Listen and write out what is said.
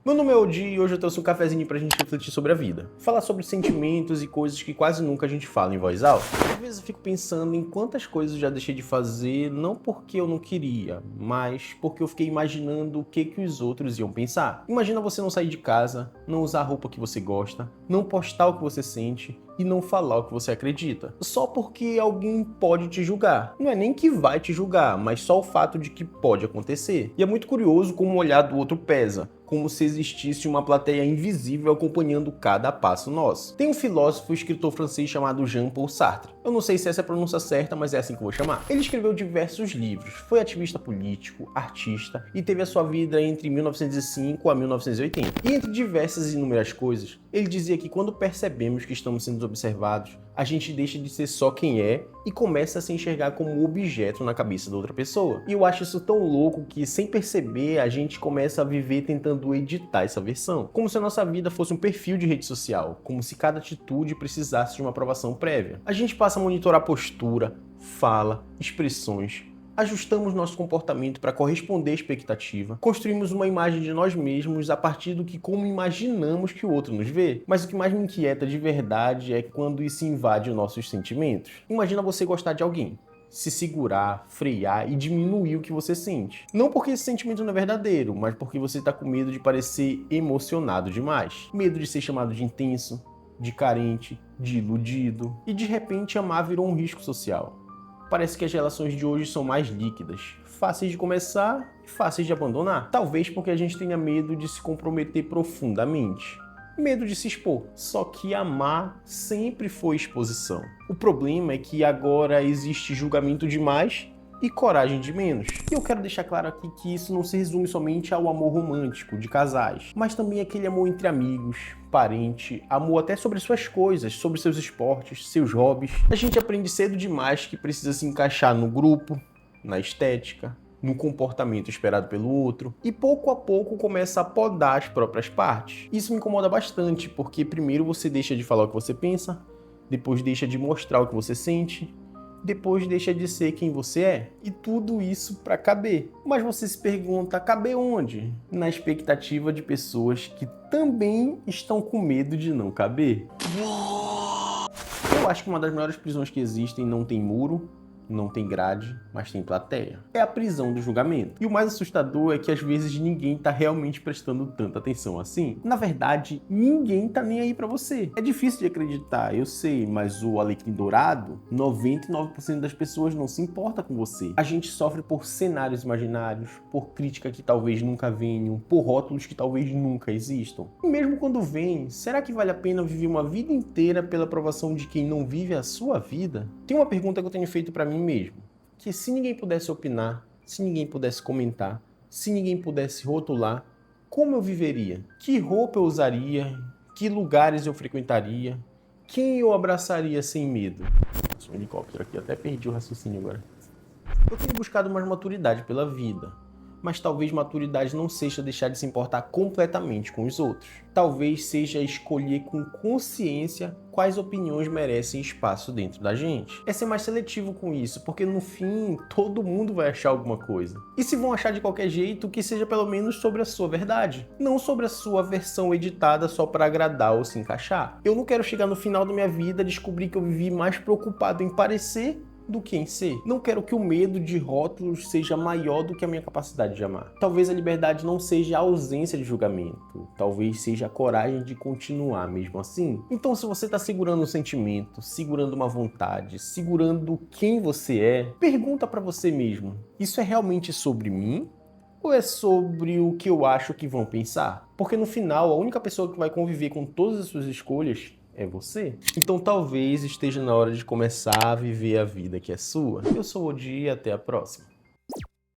Meu nome é Odi e hoje eu trouxe um cafezinho pra gente refletir sobre a vida. Falar sobre sentimentos e coisas que quase nunca a gente fala em voz alta. Às vezes eu fico pensando em quantas coisas eu já deixei de fazer, não porque eu não queria, mas porque eu fiquei imaginando o que os outros iam pensar. Imagina você não sair de casa, não usar a roupa que você gosta, não postar o que você sente e não falar o que você acredita. Só porque alguém pode te julgar. Não é nem que vai te julgar, mas só o fato de que pode acontecer. E é muito curioso como o olhar do outro pesa, como se existisse uma plateia invisível acompanhando cada passo nosso. Tem um filósofo e escritor francês chamado Jean-Paul Sartre. Eu não sei se essa é a pronúncia certa, mas é assim que eu vou chamar. Ele escreveu diversos livros, foi ativista político, artista e teve a sua vida entre 1905 a 1980. E entre diversas e inúmeras coisas, ele dizia que quando percebemos que estamos sendo observados, a gente deixa de ser só quem é e começa a se enxergar como objeto na cabeça da outra pessoa. E eu acho isso tão louco que, sem perceber, a gente começa a viver tentando editar essa versão. Como se a nossa vida fosse um perfil de rede social, como se cada atitude precisasse de uma aprovação prévia. A gente passa a monitorar postura, fala, expressões, ajustamos nosso comportamento para corresponder à expectativa, construímos uma imagem de nós mesmos a partir do que como imaginamos que o outro nos vê. Mas o que mais me inquieta de verdade é quando isso invade os nossos sentimentos. Imagina você gostar de alguém, se segurar, frear e diminuir o que você sente. Não porque esse sentimento não é verdadeiro, mas porque você está com medo de parecer emocionado demais. Medo de ser chamado de intenso, de carente, de iludido. E de repente amar virou um risco social. Parece que as relações de hoje são mais líquidas, fáceis de começar e fáceis de abandonar. Talvez porque a gente tenha medo de se comprometer profundamente. Medo de se expor. Só que amar sempre foi exposição. O problema é que agora existe julgamento demais e coragem de menos. E eu quero deixar claro aqui que isso não se resume somente ao amor romântico de casais, mas também aquele amor entre amigos, parente, amor até sobre suas coisas, sobre seus esportes, seus hobbies. A gente aprende cedo demais que precisa se encaixar no grupo, na estética, no comportamento esperado pelo outro, e pouco a pouco começa a podar as próprias partes. Isso me incomoda bastante, porque primeiro você deixa de falar o que você pensa, depois deixa de mostrar o que você sente, depois deixa de ser quem você é. E tudo isso para caber. Mas você se pergunta, caber onde? Na expectativa de pessoas que também estão com medo de não caber. Eu acho que uma das maiores prisões que existem não tem muro, não tem grade, mas tem plateia. É a prisão do julgamento. E o mais assustador é que às vezes ninguém tá realmente prestando tanta atenção assim. Na verdade, ninguém tá nem aí pra você. É difícil de acreditar, eu sei, mas o alecrim dourado, 99% das pessoas não se importa com você. A gente sofre por cenários imaginários, por crítica que talvez nunca venham, por rótulos que talvez nunca existam. E mesmo quando vem, será que vale a pena viver uma vida inteira pela aprovação de quem não vive a sua vida? Tem uma pergunta que eu tenho feito pra mim mesmo, que se ninguém pudesse opinar, se ninguém pudesse comentar, se ninguém pudesse rotular, como eu viveria? Que roupa eu usaria? Que lugares eu frequentaria? Quem eu abraçaria sem medo? Nossa, um helicóptero aqui, até perdi o raciocínio agora. Eu tenho buscado mais maturidade pela vida, mas talvez maturidade não seja deixar de se importar completamente com os outros. Talvez seja escolher com consciência quais opiniões merecem espaço dentro da gente. É ser mais seletivo com isso, porque no fim todo mundo vai achar alguma coisa. E se vão achar de qualquer jeito, que seja pelo menos sobre a sua verdade, não sobre a sua versão editada só para agradar ou se encaixar. Eu não quero chegar no final da minha vida e descobrir que eu vivi mais preocupado em parecer do que em ser. Não quero que o medo de rótulos seja maior do que a minha capacidade de amar. Talvez a liberdade não seja a ausência de julgamento, talvez seja a coragem de continuar mesmo assim. Então, se você está segurando um sentimento, segurando uma vontade, segurando quem você é, pergunta para você mesmo, isso é realmente sobre mim? Ou é sobre o que eu acho que vão pensar? Porque no final, a única pessoa que vai conviver com todas as suas escolhas é você. Então talvez esteja na hora de começar a viver a vida que é sua. Eu sou o Odi e até a próxima.